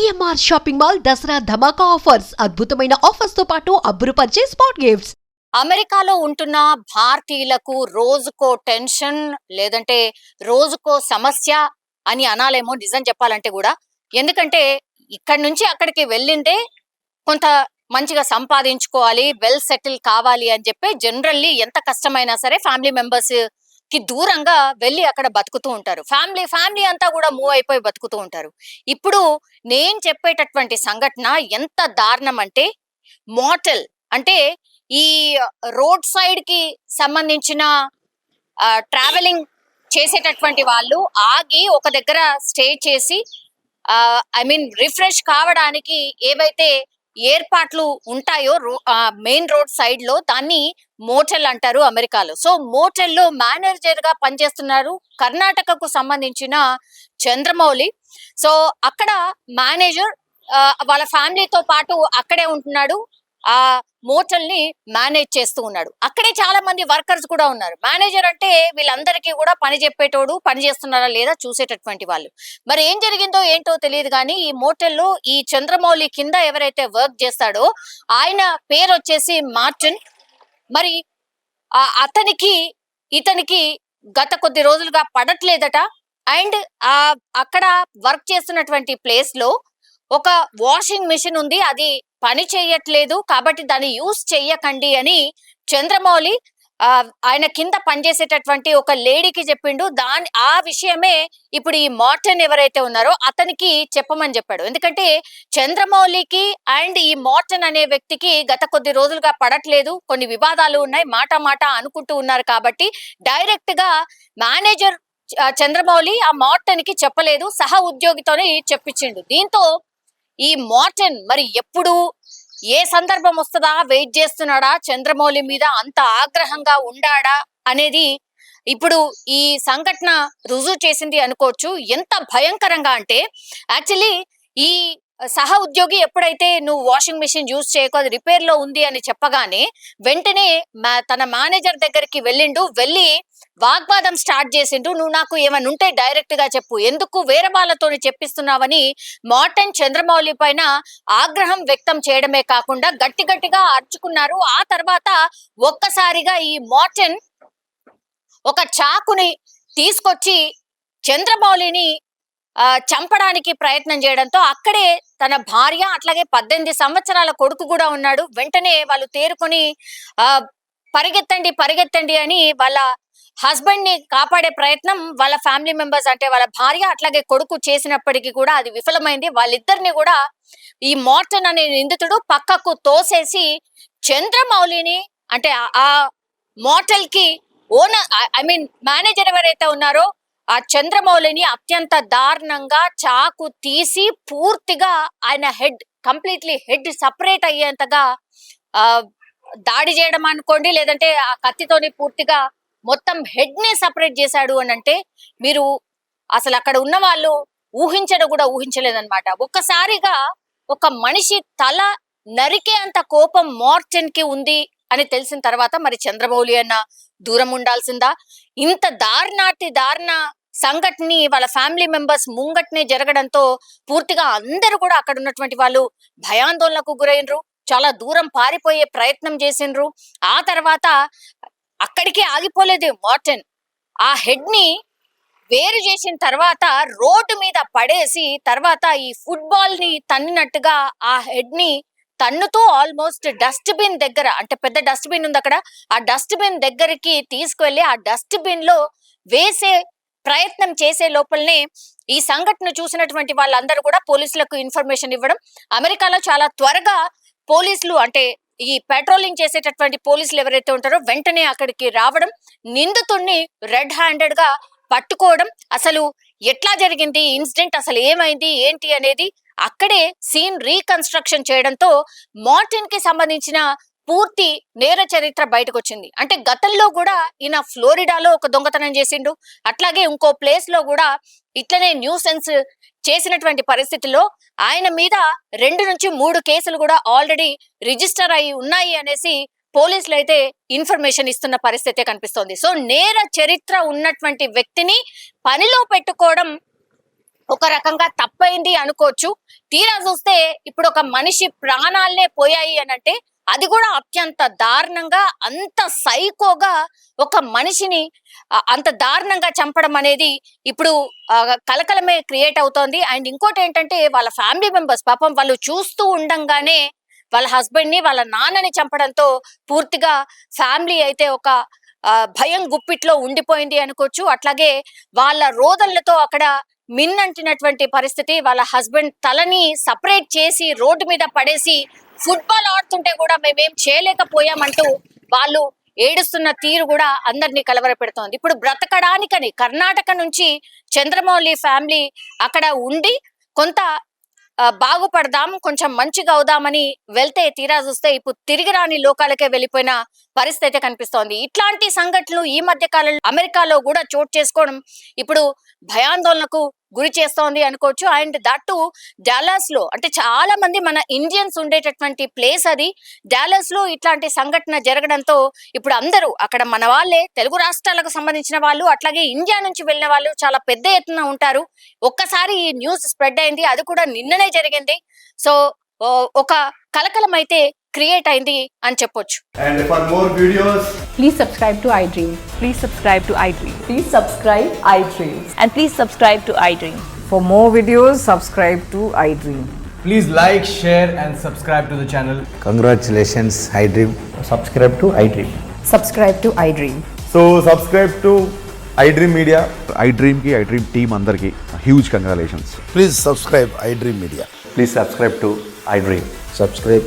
CMR shopping mall Dasara ధమాకా offers అద్భుతమైన offers తో పాటు అబ్బురుపరిచే స్పాట్ గిఫ్ట్స్. అమెరికాలో ఉంటున్న భారతీయులకు రోజుకో టెన్షన్ లేదంటే రోజుకో సమస్య అని అనాలేమో నిజం చెప్పాలంటే కూడా. ఎందుకంటే ఇక్కడి నుంచి అక్కడికి వెళ్ళిందే కొంత మంచిగా సంపాదించుకోవాలి, వెల్ సెటిల్ కావాలి అని చెప్పి జనరల్లీ ఎంత కష్టమైనా సరే ఫ్యామిలీ మెంబర్స్ కి దూరంగా వెళ్ళి అక్కడ బతుకుతూ ఉంటారు. ఫ్యామిలీ అంతా కూడా మూవ్ అయిపోయి బతుకుతూ ఉంటారు. ఇప్పుడు నేను చెప్పేటటువంటి సంఘటన ఎంత దారుణం అంటే, మోటల్ అంటే ఈ రోడ్ సైడ్ కి సంబంధించిన ట్రావెలింగ్ చేసేటటువంటి వాళ్ళు ఆగి ఒక దగ్గర స్టే చేసి రిఫ్రెష్ కావడానికి ఏవైతే ఏర్పాట్లు ఉంటాయో మెయిన్ రోడ్ సైడ్ లో దాన్ని మోటెల్ అంటారు అమెరికాలో. సో మోటెల్ లో మేనేజర్ గా పనిచేస్తున్నారు కర్ణాటకకు సంబంధించిన చంద్రమౌళి. సో అక్కడ మేనేజర్ వాళ్ళ ఫ్యామిలీతో పాటు అక్కడే ఉంటున్నాడు, ఆ మోటల్ ని మేనేజ్ చేస్తూ ఉన్నాడు. అక్కడే చాలా మంది వర్కర్స్ కూడా ఉన్నారు. మేనేజర్ అంటే వీళ్ళందరికీ కూడా పని చెప్పేటోడు, పని చేస్తున్నారా లేదా చూసేటటువంటి వాళ్ళు. మరి ఏం జరిగిందో ఏంటో తెలియదు కానీ ఈ మోటల్లో ఈ చంద్రమౌళి కింద ఎవరైతే వర్క్ చేస్తాడో ఆయన పేరు వచ్చేసి మార్టిన్. మరి ఇతనికి గత కొద్ది రోజులుగా పడట్లేదట. అండ్ అక్కడ వర్క్ చేస్తున్నటువంటి ప్లేస్ లో ఒక వాషింగ్ మిషన్ ఉంది, అది పని చేయట్లేదు కాబట్టి దాన్ని యూజ్ చెయ్యకండి అని చంద్రమౌళి ఆయన కింద పనిచేసేటటువంటి ఒక లేడీకి చెప్పిండు. ఆ విషయమే ఇప్పుడు ఈ మార్టిన్ ఎవరైతే ఉన్నారో అతనికి చెప్పమని చెప్పాడు. ఎందుకంటే చంద్రమౌళికి అండ్ ఈ మార్టిన్ అనే వ్యక్తికి గత కొద్ది రోజులుగా పడట్లేదు, కొన్ని వివాదాలు ఉన్నాయి, మాట అనుకుంటూ ఉన్నారు. కాబట్టి డైరెక్ట్ గా మేనేజర్ చంద్రమౌళి ఆ మార్టిన్ కి చెప్పలేదు, సహ ఉద్యోగితోనే చెప్పించిండు. దీంతో ఈ మార్టిన్ మరి ఎప్పుడు ఏ సందర్భం వస్తుందా వెయిట్ చేస్తున్నాడా, చంద్రమౌళి మీద అంత ఆగ్రహంగా ఉండాడా అనేది ఇప్పుడు ఈ సంఘటన రుజువు చేసింది అనుకోవచ్చు. ఎంత భయంకరంగా అంటే యాక్చువల్లీ ఈ సహ ఉద్యోగి ఎప్పుడైతే నువ్వు వాషింగ్ మిషన్ యూజ్ చేయకు, అది రిపేర్ లో ఉంది అని చెప్పగానే వెంటనే తన మేనేజర్ దగ్గరికి వెళ్ళి వాగ్వాదం స్టార్ట్ చేసిండు. నువ్వు నాకు ఏమైనా ఉంటే డైరెక్ట్ గా చెప్పు, ఎందుకు వేరే వాళ్ళతో చెప్పిస్తున్నావని మార్టిన్ చంద్రమౌళి పైన ఆగ్రహం వ్యక్తం చేయడమే కాకుండా గట్టిగా అరుచుకున్నారు. ఆ తర్వాత ఒక్కసారిగా ఈ మార్టిన్ ఒక చాకుని తీసుకొచ్చి చంద్రమౌళిని చంపడానికి ప్రయత్నం చేయడంతో అక్కడే తన భార్య అట్లాగే 18 సంవత్సరాల కొడుకు కూడా ఉన్నాడు. వెంటనే వాళ్ళు తేరుకొని పరిగెత్తండి అని వాళ్ళ హస్బెండ్ ని కాపాడే ప్రయత్నం వాళ్ళ ఫ్యామిలీ మెంబర్స్ అంటే వాళ్ళ భార్య అట్లాగే కొడుకు చేసినప్పటికీ కూడా అది విఫలమైంది. వాళ్ళిద్దరిని కూడా ఈ మార్టిన్ అనే నిందితుడు పక్కకు తోసేసి చంద్రమౌళిని అంటే ఆ మోటల్ కి ఓనర్ మేనేజర్ ఎవరైతే ఉన్నారో ఆ చంద్రమౌళిని అత్యంత దారుణంగా చాకు తీసి పూర్తిగా ఆయన కంప్లీట్లీ హెడ్ సపరేట్ అయ్యేంతగా దాడి చేయడం అనుకోండి, లేదంటే ఆ కత్తితోని పూర్తిగా మొత్తం హెడ్ ని సపరేట్ చేశాడు అని అంటే మీరు అసలు అక్కడ ఉన్న వాళ్ళు ఊహించడం కూడా ఊహించలేదన్నమాట. ఒక్కసారిగా ఒక మనిషి తల నరికే అంత కోపం మార్టిన్ కి ఉంది అని తెలిసిన తర్వాత మరి చంద్రమౌళి అన్న దూరం ఉండాల్సిందా? ఇంత దారుణ సంఘటనని వాళ్ళ ఫ్యామిలీ మెంబర్స్ ముంగట్నే జరగడంతో పూర్తిగా అందరూ కూడా అక్కడ ఉన్నటువంటి వాళ్ళు భయాందోళనకు గురైనరు, చాలా దూరం పారిపోయే ప్రయత్నం చేసిండ్రు. ఆ తర్వాత అక్కడికే ఆగిపోలేదు మార్టిన్, ఆ హెడ్ ని వేరు చేసిన తర్వాత రోడ్డు మీద పడేసి తర్వాత ఈ ఫుట్బాల్ ని తన్నినట్టుగా ఆ హెడ్ ని తన్నుతూ ఆల్మోస్ట్ డస్ట్ బిన్ దగ్గర, అంటే పెద్ద డస్ట్ బిన్ ఉంది అక్కడ, ఆ డస్ట్ బిన్ దగ్గరికి తీసుకువెళ్ళి ఆ డస్ట్ బిన్ లో వేసే ప్రయత్నం చేసే లోపలనే ఈ సంఘటన చూసినటువంటి వాళ్ళందరూ కూడా పోలీసులకు ఇన్ఫర్మేషన్ ఇవ్వడం. అమెరికాలో చాలా త్వరగా పోలీసులు అంటే ఈ పెట్రోలింగ్ చేసేటటువంటి పోలీసులు ఎవరైతే ఉంటారో వెంటనే అక్కడికి రావడం, నిందితుడిని రెడ్ హ్యాండెడ్ గా పట్టుకోవడం, అసలు ఎట్లా జరిగింది ఇన్సిడెంట్, అసలు ఏమైంది ఏంటి అనేది అక్కడే సీన్ రీకన్స్ట్రక్షన్ చేయడంతో మార్టిన్ కి సంబంధించిన పూర్తి నేర చరిత్ర బయటకు వచ్చింది. అంటే గతంలో కూడా ఈయన ఫ్లోరిడాలో ఒక దొంగతనం చేసిండు, అట్లాగే ఇంకో ప్లేస్ లో కూడా ఇట్లనే న్యూసెన్స్ చేసినటువంటి పరిస్థితుల్లో ఆయన మీద 2 నుంచి 3 కేసులు కూడా ఆల్రెడీ రిజిస్టర్ అయి ఉన్నాయి అనేసి పోలీసులు అయితే ఇన్ఫర్మేషన్ ఇస్తున్న పరిస్థితే కనిపిస్తోంది. సో నేర చరిత్ర ఉన్నటువంటి వ్యక్తిని పనిలో పెట్టుకోవడం ఒక రకంగా తప్పైంది అనుకోవచ్చు. తీరా చూస్తే ఇప్పుడు ఒక మనిషి ప్రాణాలనే పోయాయి అని అంటే అది కూడా అత్యంత దారుణంగా, అంత సైకోగా ఒక మనిషిని అంత దారుణంగా చంపడం అనేది ఇప్పుడు కలకలమే క్రియేట్ అవుతోంది. అండ్ ఇంకోటి ఏంటంటే వాళ్ళ ఫ్యామిలీ మెంబర్స్ పాపం వాళ్ళు చూస్తూ ఉండంగానే వాళ్ళ హస్బెండ్ ని, వాళ్ళ నాన్నని చంపడంతో పూర్తిగా ఫ్యామిలీ అయితే ఒక భయం గుప్పిట్లో ఉండిపోయింది అనుకోవచ్చు. అట్లాగే వాళ్ళ రోదనలతో అక్కడ మిన్నంటినటువంటి పరిస్థితి. వాళ్ళ హస్బెండ్ తలని సపరేట్ చేసి రోడ్డు మీద పడేసి ఫుట్బాల్ ఆడుతుంటే కూడా మేమేం చేయలేకపోయామంటూ వాళ్ళు ఏడుస్తున్న తీరు కూడా అందరినీ కలవరపెడుతోంది. ఇప్పుడు బ్రతకడానికని కర్ణాటక నుంచి చంద్రమౌళి ఫ్యామిలీ అక్కడ ఉండి కొంత బాగుపడదాం, కొంచెం మంచిగా అవుదామని వెళ్తే తీరా చూస్తే ఇప్పుడు తిరిగి రాని లోకాలకే వెళ్ళిపోయిన పరిస్థితి కనిపిస్తోంది. ఇట్లాంటి సంఘటనలు ఈ మధ్య కాలంలో అమెరికాలో కూడా చోటు చేసుకోవడం ఇప్పుడు భయాందోళనకు గురి చేస్తోంది అనుకోవచ్చు. అండ్ దట్టు డాలస్ లో, అంటే చాలా మంది మన ఇండియన్స్ ఉండేటటువంటి ప్లేస్ అది. డాలస్ లో ఇట్లాంటి సంఘటన జరగడంతో ఇప్పుడు అందరూ అక్కడ మన వాళ్ళే, తెలుగు రాష్ట్రాలకు సంబంధించిన వాళ్ళు, అట్లాగే ఇండియా నుంచి వెళ్ళిన వాళ్ళు చాలా పెద్ద ఎత్తున ఉంటారు. ఒక్కసారి ఈ న్యూస్ స్ప్రెడ్ అయింది, అది కూడా నిన్ననే జరిగింది. సో ఒక కలకలం అయితే క్రియేట్ అయింది అని చెప్పొచ్చు. And for more videos, Please subscribe to iDream. Please subscribe to iDream. Please subscribe iDream. And please subscribe to iDream. For more videos, subscribe to iDream. please like, share and subscribe to the channel. Congratulations, iDream. Subscribe to iDream. Subscribe to iDream. So subscribe to iDream Media. iDream team అందరికి huge congratulations. Please subscribe iDream Media. Please subscribe to iDream. Subscribe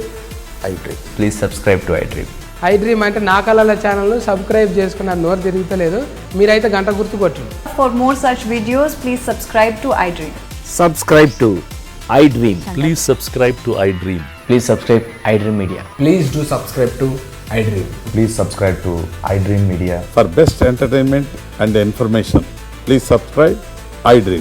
iDream. Please subscribe to iDream. iDream అంటే నా కళల ఛానల్ను subscribe చేసుకున్న నోరు తిరుగుతలేదు, మీరైతే గంట గుర్తు కొట్టండి. For more such videos, please subscribe to iDream. Subscribe to iDream. Please subscribe to iDream. Please subscribe iDream Media. Please do subscribe to iDream. Please subscribe to iDream Media. For best entertainment and information, please subscribe iDream.